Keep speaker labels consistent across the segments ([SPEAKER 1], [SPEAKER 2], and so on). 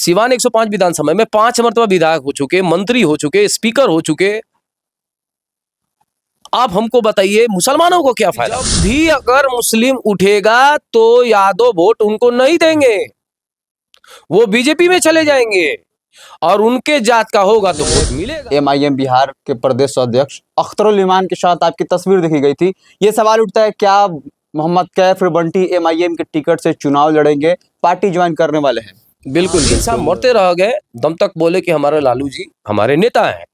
[SPEAKER 1] सिवान 105 विधानसभा में 5 मरतबा विधायक हो चुके, मंत्री हो चुके, स्पीकर हो चुके। आप हमको बताइए मुसलमानों को क्या फायदा? जब भी अगर मुस्लिम उठेगा तो यादव वोट उनको नहीं देंगे, वो बीजेपी में चले जाएंगे और उनके जात का होगा तो वोट मिलेगा।
[SPEAKER 2] एमआईएम बिहार के प्रदेश अध्यक्ष अख्तरुल इमान के साथ आपकी तस्वीर देखी गई थी। ये सवाल उठता है, क्या मोहम्मद कैफ बंटी एमआईएम के टिकट से चुनाव लड़ेंगे, पार्टी ज्वाइन करने वाले हैं?
[SPEAKER 1] बिल्कुल साहब मरते रह गए, दम तक बोले कि हमारे लालू जी हमारे नेता हैं,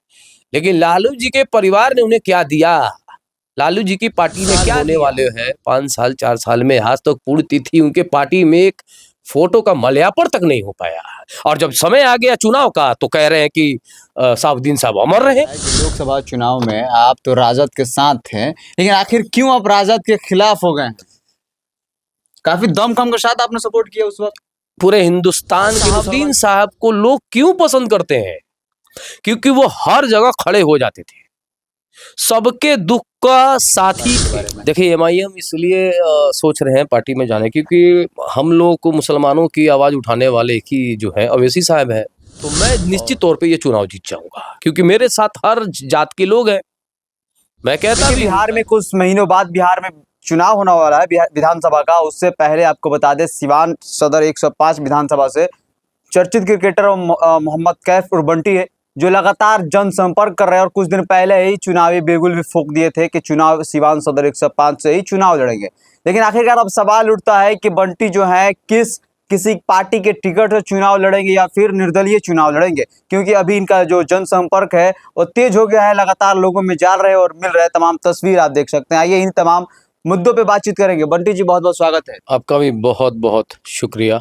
[SPEAKER 1] लेकिन लालू जी के परिवार ने उन्हें क्या दिया? लालू जी की पार्टी में क्या होने वाले हैं 5 साल 4 साल में? आज तक पूर्ण तिथि उनके पार्टी में एक फोटो का माल्यार्पण तक नहीं हो पाया, और जब समय आ गया चुनाव का तो कह रहे हैं कि साउद्दीन साहब अमर रहे।
[SPEAKER 2] लोकसभा चुनाव में आप तो राजद के साथ थे, लेकिन आखिर क्यों आप राजद के खिलाफ हो गए? काफी दमखम के साथ आपने सपोर्ट किया उस वक्त।
[SPEAKER 1] पूरे हिंदुस्तान के साउद्दीन साहब को लोग क्यों पसंद करते हैं? क्योंकि वो हर जगह खड़े हो जाते थे, सबके दुख का साथी थे। देखिए एमआईएम इसलिए सोच रहे हैं पार्टी में जाने, क्योंकि हम लोग को मुसलमानों की आवाज उठाने वाले की जो है अवैसी साहब है, तो मैं निश्चित तौर पे ये चुनाव जीत जाऊंगा, क्योंकि मेरे साथ हर जात के लोग हैं। मैं कहता भी
[SPEAKER 2] बिहार में कुछ महीनों बाद बिहार में चुनाव होने वाला है विधानसभा का। उससे पहले आपको बता दें, सिवान सदर 105 विधानसभा से चर्चित क्रिकेटर मोहम्मद कैफ बंटी है, जो लगातार जनसंपर्क कर रहे हैं और कुछ दिन पहले ही चुनावी बिगुल भी फूंक दिए थे कि चुनाव सिवान सदर 105 से ही चुनाव लड़ेंगे। लेकिन आखिरकार अब सवाल उठता है कि बंटी जो है किसी पार्टी के टिकट से चुनाव लड़ेंगे या फिर निर्दलीय चुनाव लड़ेंगे, क्योंकि अभी इनका जो जनसंपर्क है वो तेज हो गया है, लगातार लोगों में जा रहे हैं और मिल रहे हैं। तमाम तस्वीर आप देख सकते हैं। आइए इन तमाम मुद्दों पे बातचीत करेंगे। बंटी जी, बहुत बहुत स्वागत है।
[SPEAKER 1] आपका भी बहुत बहुत शुक्रिया।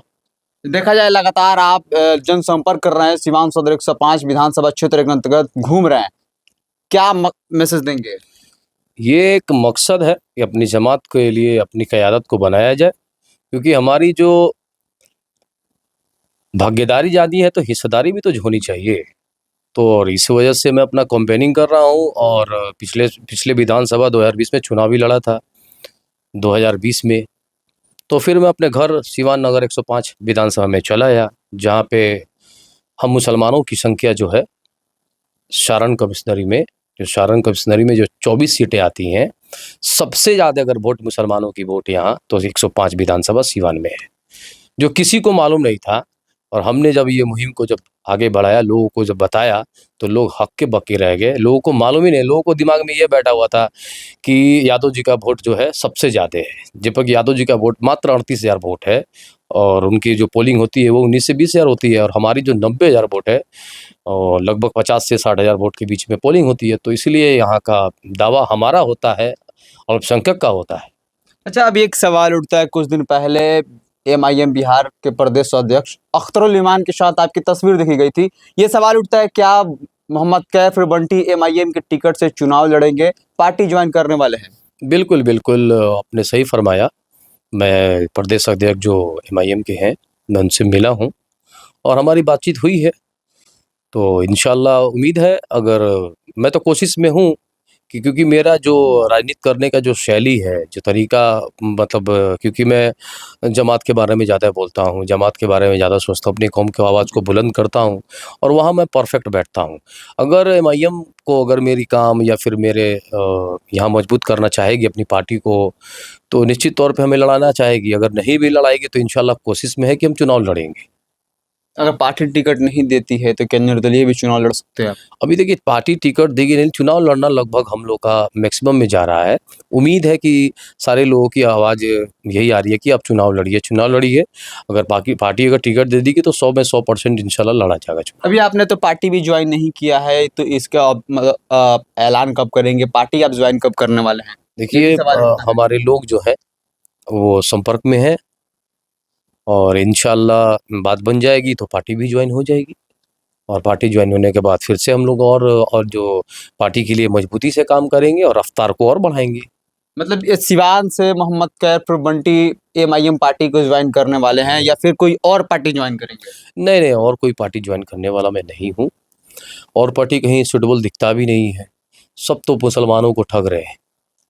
[SPEAKER 2] देखा जाए लगातार आप जनसंपर्क कर रहे हैं, सिवान सदर 105 विधानसभा क्षेत्र के अंतर्गत घूम रहे हैं, क्या मैसेज देंगे?
[SPEAKER 1] ये एक मकसद है कि अपनी जमात के लिए अपनी क़यादत को बनाया जाए, क्योंकि हमारी जो भागीदारी ज़्यादा है तो हिस्सेदारी भी तो होनी चाहिए। तो और इस वजह से मैं अपना कैंपेनिंग कर रहा हूँ, और पिछले विधानसभा 2020 में चुनाव भी लड़ा था 2020 में। तो फिर मैं अपने घर सिवान नगर 105 विधानसभा में चला आया, जहाँ पे हम मुसलमानों की संख्या जो है सारण कमिश्नरी में जो 24 सीटें आती हैं, सबसे ज़्यादा अगर वोट मुसलमानों की वोट यहाँ तो 105 विधानसभा सिवान में है, जो किसी को मालूम नहीं था। और हमने जब ये मुहिम को जब आगे बढ़ाया, लोगों को जब बताया, तो लोग हक्के बक्के रह गए। लोगों को मालूम ही नहीं, लोगों को दिमाग में ये बैठा हुआ था कि यादव जी का वोट जो है सबसे ज़्यादा है, जबकि यादव जी का वोट मात्र 38,000 वोट है, और उनकी जो पोलिंग होती है वो 19 से 20,000 होती है, और हमारी जो 90,000 वोट है और लगभग 50 से 60,000 वोट के बीच में पोलिंग होती है। तो इसलिए यहाँ का दावा हमारा होता है, अल्पसंख्यक का होता है।
[SPEAKER 2] अच्छा, अब एक सवाल उठता है, कुछ दिन पहले एमआईएम बिहार के प्रदेश अध्यक्ष अख्तरुल इमान के साथ आपकी तस्वीर देखी गई थी। ये सवाल उठता है, क्या मोहम्मद कैफ बंटी एमआईएम के टिकट से चुनाव लड़ेंगे, पार्टी ज्वाइन करने वाले हैं?
[SPEAKER 1] बिल्कुल बिल्कुल, आपने सही फरमाया। मैं प्रदेश अध्यक्ष जो एमआईएम के हैं, मैं उनसे मिला हूँ और हमारी बातचीत हुई है। तो इंशाल्लाह उम्मीद है, अगर मैं तो कोशिश में हूँ कि, क्योंकि मेरा जो राजनीति करने का जो शैली है, जो तरीका, मतलब क्योंकि मैं जमात के बारे में ज़्यादा बोलता हूँ, जमात के बारे में ज़्यादा सोचता हूँ, अपनी कौम की आवाज़ को बुलंद करता हूँ, और वहाँ मैं परफेक्ट बैठता हूँ। अगर एमआईएम को अगर मेरी काम या फिर मेरे यहाँ मजबूत करना चाहेगी अपनी पार्टी को, तो निश्चित तौर पे हमें लड़ाना चाहेगी। अगर नहीं भी लड़ाएगी तो इंशाल्लाह कोशिश में है कि हम चुनाव लड़ेंगे।
[SPEAKER 2] अगर पार्टी टिकट नहीं देती है तो क्या निर्दलीय भी चुनाव लड़ सकते हैं आप?
[SPEAKER 1] अभी देखिए, पार्टी टिकट देगी नहीं, चुनाव लड़ना लगभग हम लोग का मैक्सिमम में जा रहा है। उम्मीद है कि सारे लोगों की आवाज़ यही आ रही है कि आप चुनाव लड़िए। अगर पार्टी अगर टिकट दे देगी तो 100 में 100% इंशाल्लाह लड़ा जाएगा चुनाव।
[SPEAKER 2] अभी आपने तो पार्टी भी ज्वाइन नहीं किया है, तो इसका ऐलान कब करेंगे? पार्टी आप ज्वाइन कब करने वाले हैं?
[SPEAKER 1] देखिए, हमारे लोग जो है वो संपर्क में है, और इंशाल्लाह बात बन जाएगी तो पार्टी भी ज्वाइन हो जाएगी, और पार्टी ज्वाइन होने के बाद फिर से हम लोग और जो पार्टी के लिए मजबूती से काम करेंगे और रफ्तार को और बढ़ाएंगे।
[SPEAKER 2] मतलब ये सिवान से मोहम्मद कैफ बंटी एमआईएम पार्टी को ज्वाइन करने वाले हैं या फिर कोई और पार्टी ज्वाइन करेंगे?
[SPEAKER 1] नहीं, और कोई पार्टी ज्वाइन करने वाला मैं नहीं हूँ, और पार्टी कहीं सुटेबल दिखता भी नहीं है। सब तो मुसलमानों को ठग रहे हैं।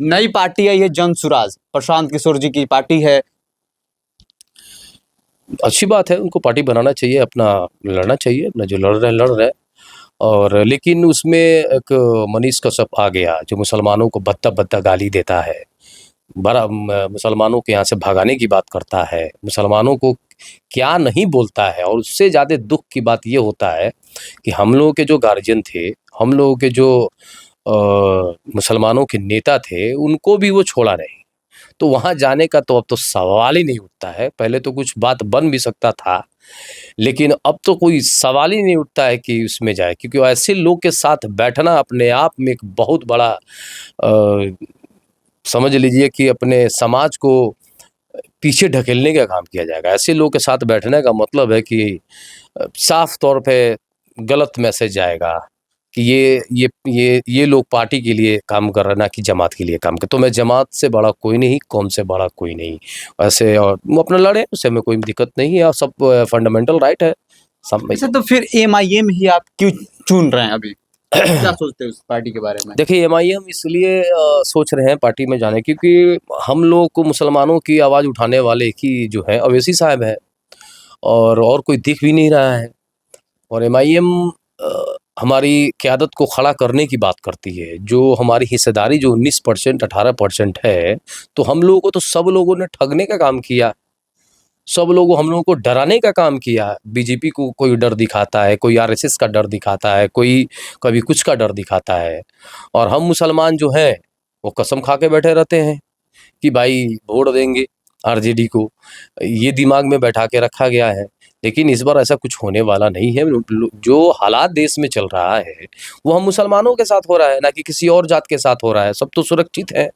[SPEAKER 2] नई पार्टी है ये, जन सुराज, प्रशांत किशोर जी की पार्टी है।
[SPEAKER 1] अच्छी बात है, उनको पार्टी बनाना चाहिए, अपना लड़ना चाहिए, अपना जो लड़ रहे हैं। और लेकिन उसमें एक मनीष कश्यप आ गया, जो मुसलमानों को भद्दा-भद्दा गाली देता है। बड़ा मुसलमानों को यहाँ से भगाने की बात करता है, मुसलमानों को क्या नहीं बोलता है। और उससे ज़्यादा दुःख की बात ये होता है कि हम लोगों के जो गार्जियन थे, हम लोगों के जो मुसलमानों के नेता थे, उनको भी वो छोड़ा नहीं। तो वहाँ जाने का तो अब तो सवाल ही नहीं उठता है। पहले तो कुछ बात बन भी सकता था, लेकिन अब तो कोई सवाल ही नहीं उठता है कि उसमें जाए, क्योंकि ऐसे लोग के साथ बैठना अपने आप में एक बहुत बड़ा समझ लीजिए कि अपने समाज को पीछे ढकेलने का काम किया जाएगा। ऐसे लोग के साथ बैठने का मतलब है कि साफ तौर पे गलत मैसेज जाएगा कि ये लोग पार्टी के लिए काम कर रहे हैं, ना कि जमात के लिए काम कर। तो मैं जमात से बड़ा कोई नहीं, कौम से बड़ा कोई नहीं। ऐसे और वो अपना लड़े, उससे हमें कोई दिक्कत नहीं है, और सब फंडामेंटल राइट है सब में।
[SPEAKER 2] अच्छा, तो फिर एमआईएम ही आप क्यों चुन रहे हैं अभी? क्या सोचते हैं उस पार्टी के बारे में?
[SPEAKER 1] देखिए, एमआईएम इसलिए सोच रहे हैं पार्टी में जाने, क्योंकि हम लोग को मुसलमानों की आवाज़ उठाने वाले की जो है अवैसी साहब है, और कोई दिख भी नहीं रहा है। और एमआईएम हमारी क़यादत को खड़ा करने की बात करती है। जो हमारी हिस्सेदारी जो 19% 18% है, तो हम लोगों को तो सब लोगों ने ठगने का काम किया। सब लोगों हम लोगों को डराने का काम किया। बीजेपी को कोई डर दिखाता है, कोई आरएसएस का डर दिखाता है, कोई कभी कुछ का डर दिखाता है। और हम मुसलमान जो हैं, वो कसम खा के बैठे रहते हैं कि भाई वोट देंगे आरजेडी को। ये दिमाग में बैठा के रखा गया है। लेकिन इस बार ऐसा कुछ होने वाला नहीं है। जो हालात देश में चल रहा है, वो हम मुसलमानों के साथ हो रहा है, ना कि किसी और जात के साथ हो रहा है। सब तो सुरक्षित है,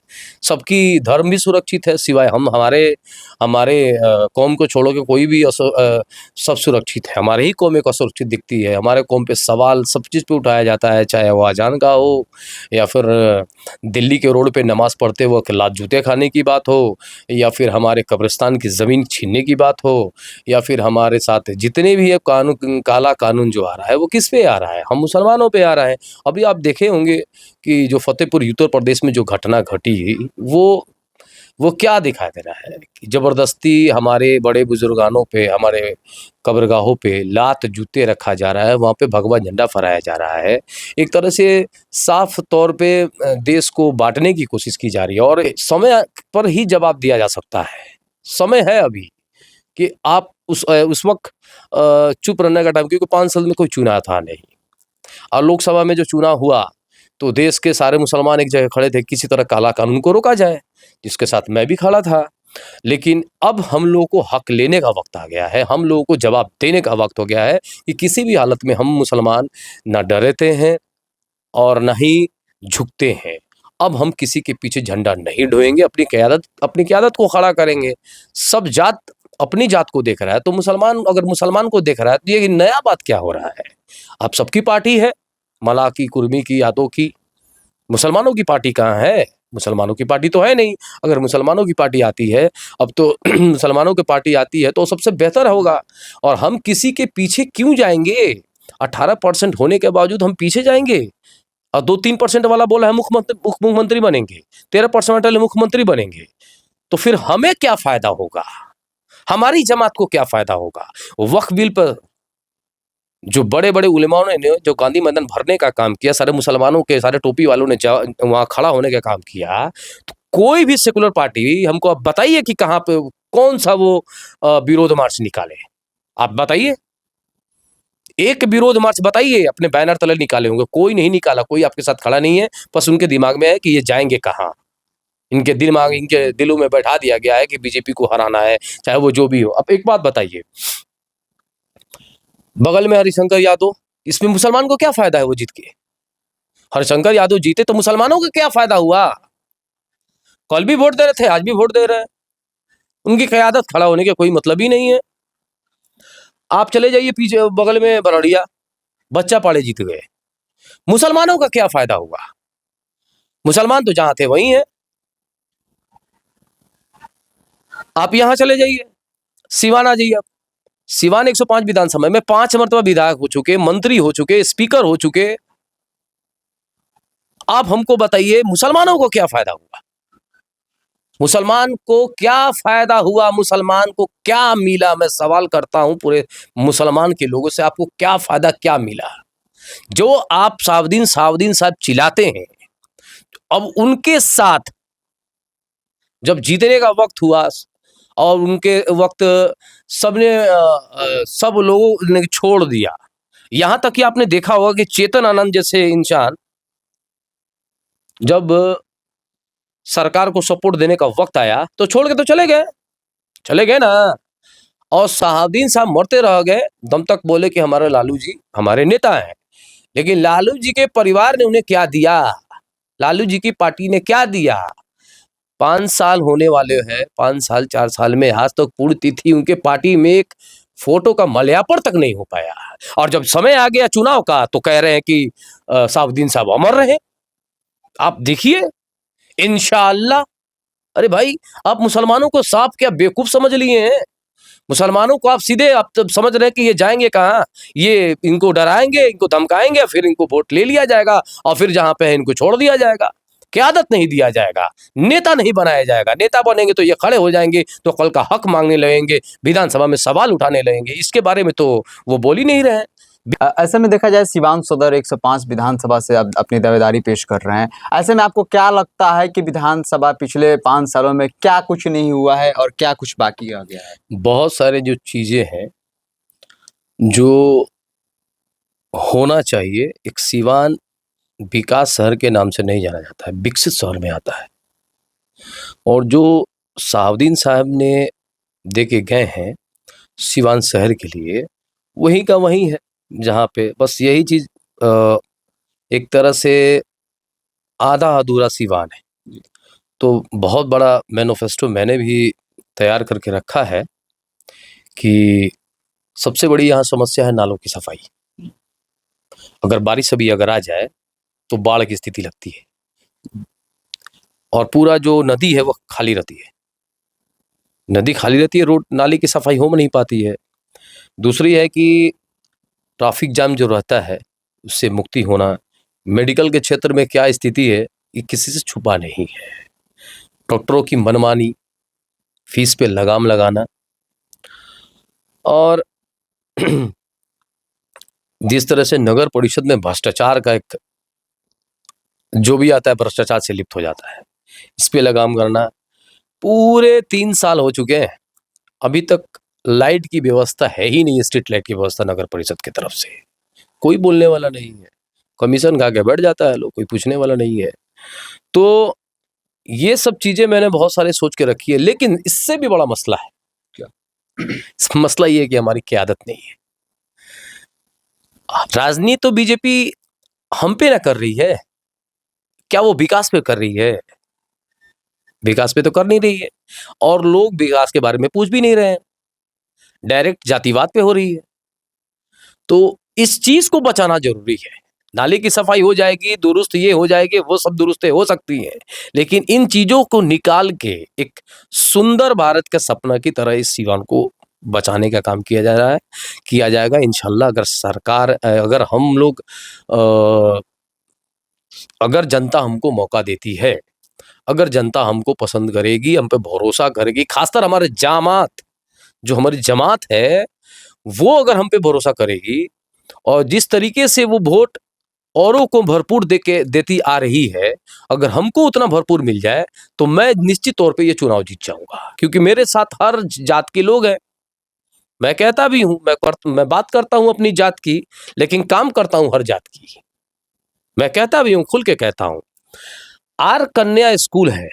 [SPEAKER 1] सबकी धर्म भी सुरक्षित है, सिवाय हम हमारे हमारे कौम को छोड़ो के कोई भी सब सुरक्षित है। हमारे ही कौम एक असुरक्षित दिखती है। हमारे कौम पे सवाल सब चीज़ पे उठाया जाता है, चाहे वो अजान का हो, या फिर दिल्ली के रोड पे नमाज़ पढ़ते वक़्त लात जूते खाने की बात हो, या फिर हमारे कब्रिस्तान की ज़मीन छीनने की बात हो, या फिर हमारे साथ जितने भी ये कानून काला कानून जो आ रहा है, वो किस पे आ रहा है? हम मुसलमानों पे आ रहा है। अभी आप देखे होंगे कि जो फ़तेहपुर उत्तर प्रदेश में जो घटना घटी, वो क्या दिखा दे रहा है कि ज़बरदस्ती हमारे बड़े बुजुर्गानों पे, हमारे कब्रगाहों पे लात जूते रखा जा रहा है, वहाँ पे भगवा झंडा फहराया जा रहा है। एक तरह से साफ तौर पे देश को बाँटने की कोशिश की जा रही है, और समय पर ही जवाब दिया जा सकता है। समय है अभी कि आप उस वक़्त चुप रहने का टाइम, क्योंकि 5 साल में कोई चुनाव था नहीं। और लोकसभा में जो चुनाव हुआ, तो देश के सारे मुसलमान एक जगह खड़े थे, किसी तरह काला कानून को रोका जाए, जिसके साथ मैं भी खड़ा था। लेकिन अब हम लोगों को हक लेने का वक़्त आ गया है, हम लोगों को जवाब देने का वक़्त हो गया है कि किसी भी हालत में हम मुसलमान ना डरते हैं और ना ही झुकते हैं। अब हम किसी के पीछे झंडा नहीं ढोएँगे, अपनी क़यादत को खड़ा करेंगे। सब जात अपनी जात को देख रहा है, तो मुसलमान अगर मुसलमान को देख रहा है, तो ये नया बात क्या हो रहा है? अब सबकी पार्टी है, मलाह की, कुर्मी की, यादव की। मुसलमानों की पार्टी कहाँ है? मुसलमानों की पार्टी तो है नहीं। अगर मुसलमानों की पार्टी आती है, अब तो मुसलमानों की पार्टी आती है, तो सबसे बेहतर होगा। और हम किसी के पीछे क्यों जाएँगे? 18% होने के बावजूद हम पीछे जाएँगे? और 2-3% वाला बोला है मुख्यमंत्री बनेंगे, 13% वाले मुख्यमंत्री बनेंगे। तो फिर हमें क्या फ़ायदा होगा? हमारी जमात को क्या फ़ायदा होगा? वक्फ बिल पर जो बड़े-बड़े उलेमाओं ने जो गांधी मैदान भरने का काम किया, सारे मुसलमानों के, सारे टोपी वालों ने वहाँ खड़ा होने का काम किया, तो कोई भी सेकुलर पार्टी हमको आप बताइए कि कहाँ पे कौन-सा वो विरोध मार्च निकाले? आप बताइए। एक विरोध मार्च बताइए अपने बैनर तले निकाले होंगे, कोई नहीं निकाला, कोई आपके साथ खड़ा नहीं है, बस उनके दिमाग में है कि ये जाएँगे कहाँ? इनके दिलों में बैठा दिया गया है कि बीजेपी को हराना है, चाहे वो जो भी हो। अब एक बात बताइए, बगल में हरिशंकर यादव, इसमें मुसलमान को क्या फ़ायदा है वो जीत के? हरिशंकर यादव जीते तो मुसलमानों को क्या फ़ायदा हुआ? कल भी वोट दे रहे थे, आज भी वोट दे रहे हैं। उनकी क़यादत खड़ा होने का कोई मतलब ही नहीं है। आप चले जाइए पीछे बगल में बरौड़िया, बच्चा पाड़े जीत गए। मुसलमानों का क्या फ़ायदा हुआ? मुसलमान तो जहाँ थे वहीं हैं। आप यहाँ चले जाइए, सिवान आ जाइए आप। सिवान 105 विधानसभा में 5 मर्तबा विधायक हो चुके, मंत्री हो चुके, स्पीकर हो चुके। आप हमको बताइए मुसलमानों को क्या फ़ायदा हुआ? मुसलमान को क्या फायदा हुआ, मुसलमान को क्या मिला? मैं सवाल करता हूं पूरे मुसलमान के लोगों से, आपको क्या फायदा, क्या मिला? जो आप साउद्दीन साउद्दीन साहब चिल्लाते हैं, अब उनके साथ जब जीतने का वक्त हुआ और उनके वक्त सबने सब लोगों ने छोड़ दिया, यहां तक कि आपने देखा होगा कि चेतन आनंद जैसे इंसान जब सरकार को सपोर्ट देने का वक्त आया तो छोड़ के तो चले गए ना। और शहाबुद्दीन साहब मरते रह गए, दम तक बोले कि हमारे लालू जी हमारे नेता हैं, लेकिन लालू जी के परिवार ने उन्हें क्या दिया, लालू जी की पार्टी ने क्या दिया? 5 साल होने वाले हैं, 5 साल 4 साल में आज तक पूर्ण तिथि उनके पार्टी में एक फोटो का माल्यार्पण तक नहीं हो पाया। और जब समय आ गया चुनाव का तो कह रहे हैं कि शहाबुद्दीन साहब अमर रहे। आप देखिए, इंशाअल्लाह। अरे भाई, आप मुसलमानों को साफ क्या बेवकूफ समझ लिए हैं? मुसलमानों को आप सीधे आप तो समझ रहे हैं कि ये जाएंगे कहाँ, ये इनको डराएंगे, इनको धमकाएंगे, फिर इनको वोट ले लिया जाएगा और फिर जहां पे है इनको छोड़ दिया जाएगा, क़यादत नहीं दिया जाएगा, नेता नहीं बनाया जाएगा। नेता बनेंगे तो ये खड़े हो जाएंगे तो कल का हक मांगने लगेंगे, विधानसभा में सवाल उठाने लगेंगे। इसके बारे में तो वो बोल ही नहीं रहे हैं।
[SPEAKER 2] ऐसे में देखा जाए सिवान सदर 105 विधानसभा से अब अपनी दावेदारी पेश कर रहे हैं। ऐसे में आपको क्या लगता है कि विधानसभा पिछले 5 सालों में क्या कुछ नहीं हुआ है और क्या कुछ बाकी रह गया है?
[SPEAKER 1] बहुत सारे जो चीजें हैं जो होना चाहिए, एक सिवान विकास शहर के नाम से नहीं जाना जाता है, विकसित शहर में आता है। और जो शहाबुद्दीन साहब ने दे के गए हैं सिवान शहर के लिए, वही का वही है, जहाँ पे बस यही चीज एक तरह से आधा अधूरा सिवान है। तो बहुत बड़ा मैनिफेस्टो मैंने भी तैयार करके रखा है कि सबसे बड़ी यहाँ समस्या है नालों की सफाई। अगर बारिश अभी अगर आ जाए तो बाढ़ की स्थिति लगती है और पूरा जो नदी है वो खाली रहती है, नदी खाली रहती है, रोड नाली की सफाई हो नहीं पाती है। दूसरी है कि ट्रैफिक जाम जो रहता है उससे मुक्ति होना। मेडिकल के क्षेत्र में क्या स्थिति है ये किसी से छुपा नहीं है। डॉक्टरों की मनमानी, फीस पे लगाम लगाना और जिस तरह से नगर परिषद में भ्रष्टाचार का एक जो भी आता है भ्रष्टाचार से लिप्त हो जाता है, इस पे लगाम करना। पूरे 3 साल हो चुके हैं, अभी तक लाइट की व्यवस्था है ही नहीं, स्ट्रीट लाइट की व्यवस्था नगर परिषद की तरफ से। कोई बोलने वाला नहीं है, कमीशन खा के बैठ जाता है लोग, कोई पूछने वाला नहीं है। तो ये सब चीजें मैंने बहुत सारे सोच के रखी है, लेकिन इससे भी बड़ा मसला है क्या? मसला ये है कि हमारी क़यादत नहीं है। राजनीति तो बीजेपी हम पे ना कर रही है, क्या वो विकास पे कर रही है? विकास पे तो कर नहीं रही है और लोग विकास के बारे में पूछ भी नहीं रहे हैं, डायरेक्ट जातिवाद पे हो रही है। तो इस चीज को बचाना जरूरी है। नाले की सफाई हो जाएगी, दुरुस्त ये हो जाएगी, वो सब दुरुस्तें हो सकती हैं, लेकिन इन चीजों को निकाल के एक सुंदर भारत का सपना की तरह इस सिवान को बचाने का काम किया जा रहा है, किया जाएगा इंशाल्लाह। अगर सरकार अगर हम लोग अगर जनता हमको मौका देती है, अगर जनता हमको पसंद करेगी, हम पे भरोसा करेगी, खासकर हमारे जामात जो हमारी जमात है वो अगर हम पे भरोसा करेगी और जिस तरीके से वो वोट औरों को भरपूर देती आ रही है, अगर हमको उतना भरपूर मिल जाए तो मैं निश्चित तौर पे ये चुनाव जीत जाऊंगा, क्योंकि मेरे साथ हर जात के लोग हैं। मैं कहता भी हूं, मैं बात करता हूं अपनी जात की, लेकिन काम करता हूं हर जात की। मैं कहता भी हूं, खुल के कहता हूं। आर कन्या स्कूल है,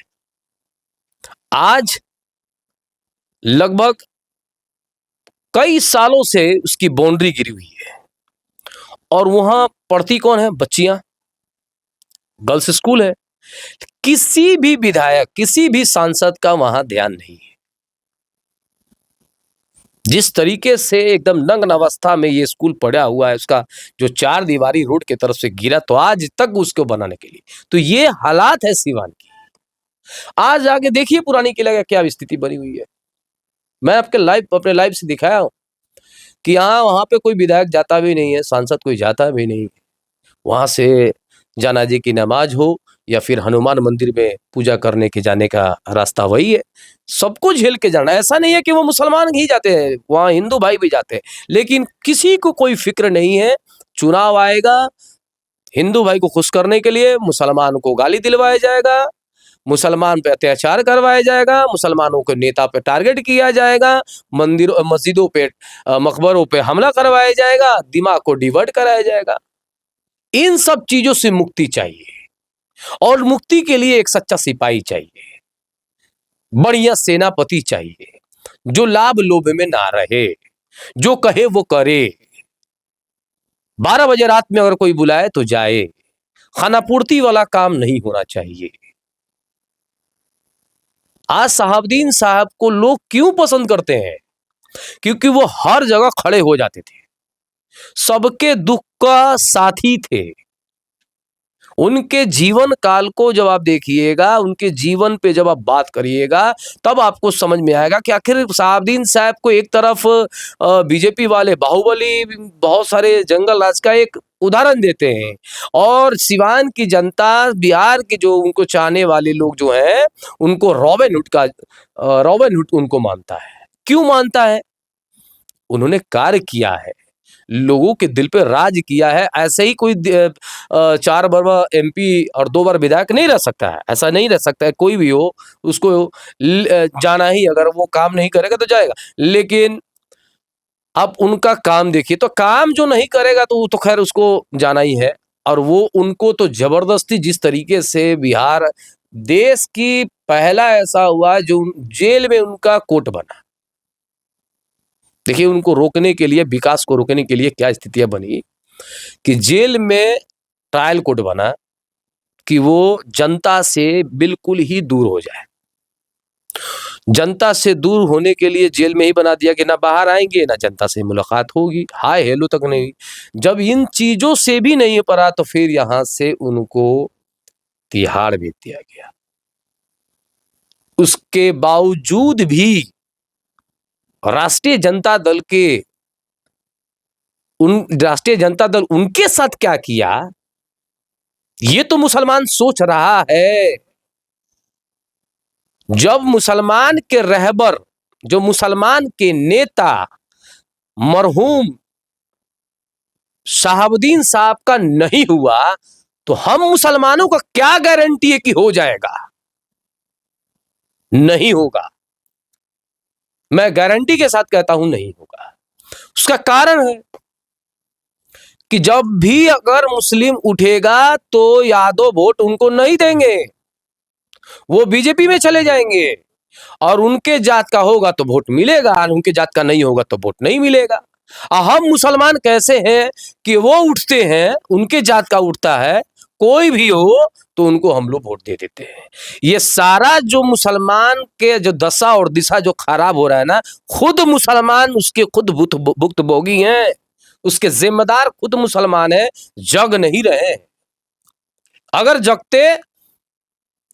[SPEAKER 1] आज लगभग कई सालों से उसकी बाउंड्री गिरी हुई है और वहां पढ़ती कौन है? बच्चियां, गर्ल्स स्कूल है। किसी भी विधायक, किसी भी सांसद का वहां ध्यान नहीं है। जिस तरीके से एकदम नग्न अवस्था में ये स्कूल पड़ा हुआ है, उसका जो 4 दीवारी रोड की तरफ से गिरा, तो आज तक उसको बनाने के लिए, तो ये हालात है सिवान की। आज आगे देखिए पुरानी किला का क्या स्थिति बनी हुई है। मैं आपके अपने लाइव से दिखाया हूं कि वहां पे कोई विधायक जाता भी नहीं है, सांसद कोई जाता भी नहीं है। वहां से जानाजे की नमाज हो या फिर हनुमान मंदिर में पूजा करने के जाने का रास्ता वही है। सबको झेल के जाना, ऐसा नहीं है कि वो मुसलमान ही जाते हैं, वहाँ हिंदू भाई भी जाते हैं, लेकिन किसी को कोई फ़िक्र नहीं है। चुनाव आएगा, हिंदू भाई को खुश करने के लिए मुसलमान को गाली दिलवाया जाएगा, मुसलमान पे अत्याचार करवाया जाएगा, मुसलमानों के नेता पे टारगेट किया जाएगा, मंदिरों मस्जिदों पे मकबरों पे हमला करवाया जाएगा, दिमाग को डिवर्ट कराया जाएगा। इन सब चीज़ों से मुक्ति चाहिए, और मुक्ति के लिए एक सच्चा सिपाही चाहिए, बढ़िया सेनापति चाहिए, जो लाभ लोभ में ना रहे, जो कहे वो करे। 12 बजे रात में अगर कोई बुलाए तो जाए, खानापूर्ति वाला काम नहीं होना चाहिए। आज शहाबुद्दीन साहब को लोग क्यों पसंद करते हैं? क्योंकि वो हर जगह खड़े हो जाते थे, सबके दुख का साथी थे। उनके जीवन काल को जब आप देखिएगा, उनके जीवन पे जब आप बात करिएगा, तब आपको समझ में आएगा कि आखिर शहाबुद्दीन साहब को एक तरफ बीजेपी वाले बाहुबली, बहुत सारे जंगल राज का एक उदाहरण देते हैं, और सिवान की जनता, बिहार के जो उनको चाहने वाले लोग जो हैं, उनको रॉबिन हुड उनको मानता है। क्यों मानता है? उन्होंने कार्य किया है, लोगों के दिल पे राज किया है। ऐसे ही कोई 4 बार एमपी और 2 बार विधायक नहीं रह सकता है, ऐसा नहीं रह सकता है। कोई भी हो, उसको जाना ही, अगर वो काम नहीं करेगा तो जाएगा। लेकिन अब उनका काम देखिए, तो काम जो नहीं करेगा तो वो तो खैर उसको जाना ही है। और वो उनको तो जबरदस्ती जिस तरीके से बिहार देश की पहला ऐसा हुआ जो जेल में उनका कोर्ट बना। देखिए, उनको रोकने के लिए, विकास को रोकने के लिए क्या स्थितियां बनी कि जेल में ट्रायल कोर्ट बना कि वो जनता से बिल्कुल ही दूर हो जाए। जनता से दूर होने के लिए जेल में ही बना दिया कि ना बाहर आएंगे, ना जनता से मुलाकात होगी, हाय हेलो तक नहीं। जब इन चीजों से भी नहीं पड़ा तो फिर यहां से उनको तिहाड़ भेज दिया गया। उसके बावजूद भी राष्ट्रीय जनता दल उनके साथ क्या किया, ये तो मुसलमान सोच रहा है। जब मुसलमान के रहबर, जो मुसलमान के नेता मरहूम शहाबुद्दीन साहब का नहीं हुआ, तो हम मुसलमानों का क्या गारंटी है कि हो जाएगा? नहीं होगा। मैं गारंटी के साथ कहता हूं, नहीं होगा। उसका कारण है कि जब भी अगर मुस्लिम उठेगा तो यादव वोट उनको नहीं देंगे, वो बीजेपी में चले जाएंगे, और उनके जात का होगा तो वोट मिलेगा, और उनके जात का नहीं होगा तो वोट नहीं मिलेगा। हम मुसलमान कैसे हैं कि वो उठते हैं, उनके जात का उठता है, कोई भी हो तो उनको हम लोग वोट दे देते हैं। ये सारा जो मुसलमान के जो दशा और दिशा जो खराब हो रहा है ना, खुद मुसलमान उसके खुद भुक्तभोगी हैं, उसके जिम्मेदार खुद मुसलमान है, जग नहीं रहे। अगर जगते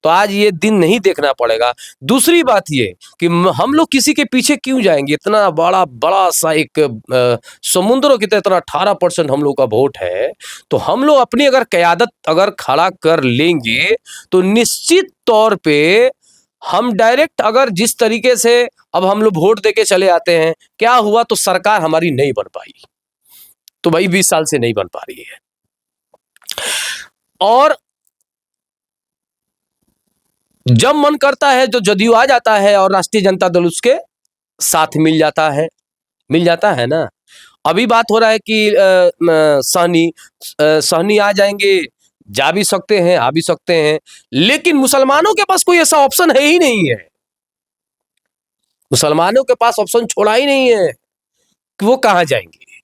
[SPEAKER 1] तो आज ये दिन नहीं देखना पड़ेगा। दूसरी बात ये कि हम लोग किसी के पीछे क्यों जाएंगे? इतना बड़ा सा एक समुद्रों की तरह इतना 18% हम लोग का वोट है, तो हम लोग अपनी अगर क़यादत अगर खड़ा कर लेंगे तो निश्चित तौर पे हम डायरेक्ट, अगर जिस तरीके से अब हम लोग वोट देके चले आते हैं, क्या हुआ तो सरकार हमारी नहीं बन पाई, तो भाई 20 साल से नहीं बन पा रही है। और जब मन करता है तो जदयू आ जाता है और राष्ट्रीय जनता दल उसके साथ मिल जाता है ना। अभी बात हो रहा है कि सहनी आ जाएंगे, जा भी सकते हैं, आ भी सकते हैं, लेकिन मुसलमानों के पास कोई ऐसा ऑप्शन है ही नहीं है। मुसलमानों के पास ऑप्शन छोड़ा ही नहीं है कि वो कहां जाएंगे।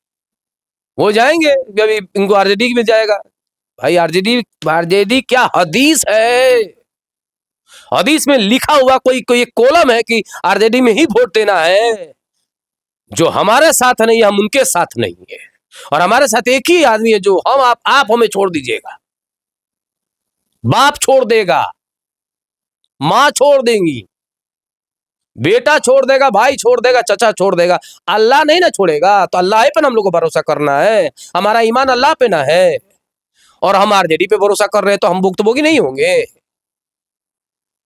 [SPEAKER 1] वो जाएंगे अभी इनको आरजेडी में जाएगा। भाई आरजेडी क्या हदीस है? हदीस में लिखा हुआ कोई एक कॉलम है कि आरजेडी में ही वोट देना है। जो हमारे साथ नहीं है, हम उनके साथ नहीं है, और हमारे साथ एक ही आदमी है जो आप हमें छोड़ दीजिएगा। बाप छोड़ देगा, मां छोड़ देंगी, बेटा छोड़ देगा, भाई छोड़ देगा, चचा छोड़ देगा, अल्लाह नहीं ना छोड़ेगा। तो अल्लाह पे ना हम लोग को भरोसा करना है, हमारा ईमान अल्लाह पे ना है। और हम आरजेडी पे भरोसा कर रहे हैं तो हम भुक्तभोगी नहीं होंगे?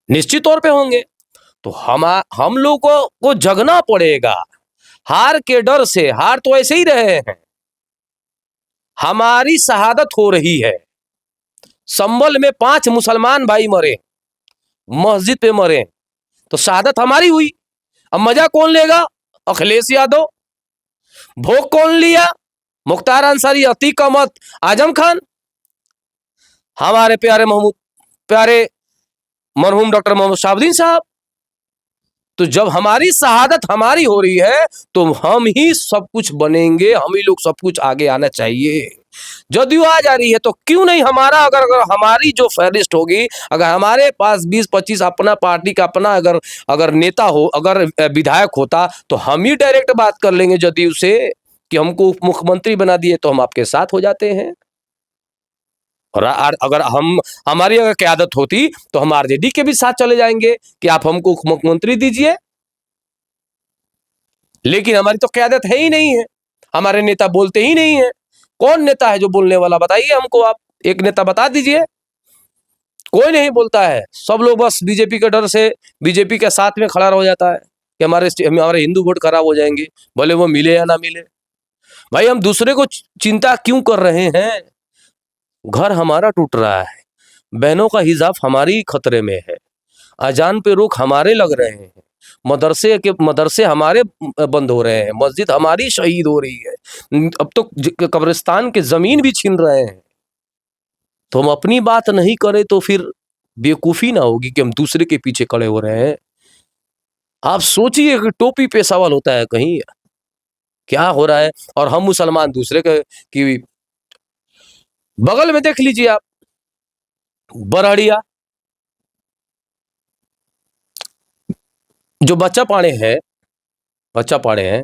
[SPEAKER 1] निश्चित तौर पे होंगे। तो हम लोगों को जगना पड़ेगा। हार के डर से, हार तो ऐसे ही रहे हैं। हमारी शहादत हो रही है। संभल में 5 मुसलमान भाई मरे, मस्जिद पे मरे, तो शहादत हमारी हुई। अब मजा कौन लेगा? अखिलेश यादव। भोग कौन लिया? मुख्तार अंसारी, अतीक अहमद, आजम खान। हमारे प्यारे मरहूम डॉक्टर मोहम्मद शहाबुद्दीन साहब। तो जब हमारी शहादत हमारी हो रही है तो हम ही सब कुछ बनेंगे, हम ही लोग सब कुछ आगे आना चाहिए। जदयू आ जा रही है तो क्यों नहीं हमारा, अगर हमारी जो फहरिस्त होगी, अगर हमारे पास 20-25 अपना पार्टी का अपना अगर नेता हो, अगर विधायक होता, तो हम ही डायरेक्ट बात कर लेंगे जदयू से कि हमको उप मुख्यमंत्री बना दिए तो हम आपके साथ हो जाते हैं। और अगर हमारी अगर क़यादत होती तो हम आरजेडी के भी साथ चले जाएंगे कि आप हमको मुख्यमंत्री दीजिए। लेकिन हमारी तो क़यादत है ही नहीं है, हमारे नेता बोलते ही नहीं है। कौन नेता है जो बोलने वाला? बताइए हमको, आप एक नेता बता दीजिए। कोई नहीं बोलता है। सब लोग बस बीजेपी के डर से बीजेपी के साथ में खड़ा हो जाता है कि हमारे हिंदू वोट खराब हो जाएंगे, भले वो मिले या ना मिले। भाई हम दूसरे को चिंता क्यों कर रहे हैं? घर हमारा टूट रहा है, बहनों का हिजाब हमारी खतरे में है, अजान पे रोक हमारे लग रहे हैं, मदरसे हमारे बंद हो रहे हैं, मस्जिद हमारी शहीद हो रही है, अब तो कब्रिस्तान के जमीन भी छीन रहे हैं। तो हम अपनी बात नहीं करें तो फिर बेवकूफ़ी ना होगी कि हम दूसरे के पीछे खड़े हो रहे हैं। आप सोचिए कि टोपी पे सवाल होता है कहीं, क्या हो रहा है? और हम मुसलमान दूसरे की बगल में देख लीजिए आप, बरहड़िया जो बच्चा पाड़े हैं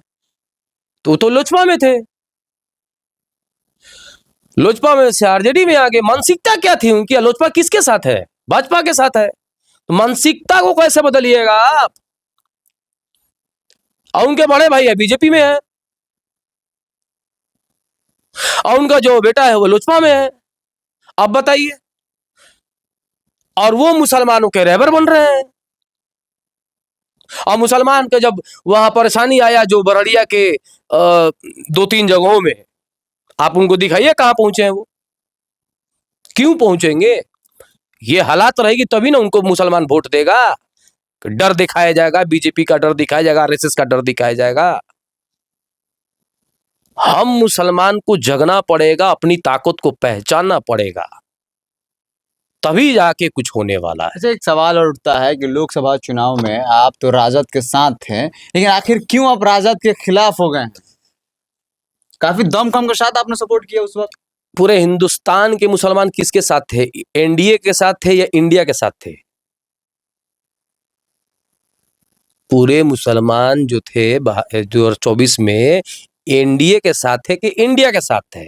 [SPEAKER 1] तो लोजपा में थे, लोजपा में से आरजेडी में आ गए। मानसिकता क्या थी उनकी? लोजपा किसके साथ है? भाजपा के साथ है। तो मानसिकता को कैसे बदलिएगा आप? और उनके बड़े भाई है बीजेपी में है, और उनका जो बेटा है वो लोजपा में है। अब बताइए, और वो मुसलमानों के रहबर बन रहे हैं। और मुसलमान के जब वहां परेशानी आया, जो बरड़िया के 2-3 जगहों में, आप उनको दिखाइए कहां पहुंचे हैं वो, क्यों पहुंचेंगे? ये हालात रहेगी तभी ना उनको मुसलमान वोट देगा। डर दिखाया जाएगा, बीजेपी का डर दिखाया जाएगा, आरएसएस का डर दिखाया जाएगा। हम मुसलमान को जगना पड़ेगा, अपनी ताकत को पहचानना पड़ेगा, तभी जाके कुछ होने वाला है।
[SPEAKER 2] अच्छा, एक सवाल और उठता है कि लोकसभा चुनाव में आप तो राजद के साथ थे, लेकिन आखिर क्यों आप राजद के खिलाफ हो गए? काफी दमखम के साथ आपने सपोर्ट किया उस वक्त।
[SPEAKER 1] पूरे हिंदुस्तान के मुसलमान किसके साथ थे? एनडीए के साथ थे या इंडिया के साथ थे? पूरे मुसलमान जो थे 2024 में एनडीए के साथ थे कि इंडिया के साथ थे?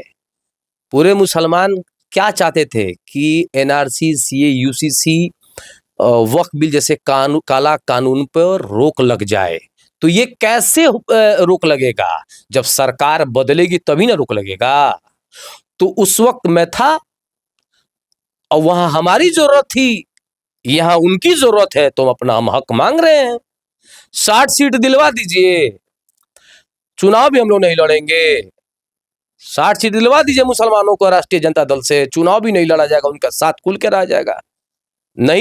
[SPEAKER 1] पूरे मुसलमान क्या चाहते थे कि एनआरसी, सीए, यूसीसी, वक्फ बिल जैसे काला कानून पर रोक लग जाए। तो ये कैसे रोक लगेगा? जब सरकार बदलेगी तभी ना रोक लगेगा। तो उस वक्त मैं था और वहां हमारी जरूरत थी, यहां उनकी जरूरत है, तो हम हक मांग रहे हैं। 60 सीट दिलवा दीजिए, चुनाव भी हम लोग नहीं लड़ेंगे। 60 सीट दिलवा दीजिए मुसलमानों को राष्ट्रीय जनता दल से, चुनाव भी नहीं लड़ा जाएगा, उनका साथ खुल के रहा जाएगा। नहीं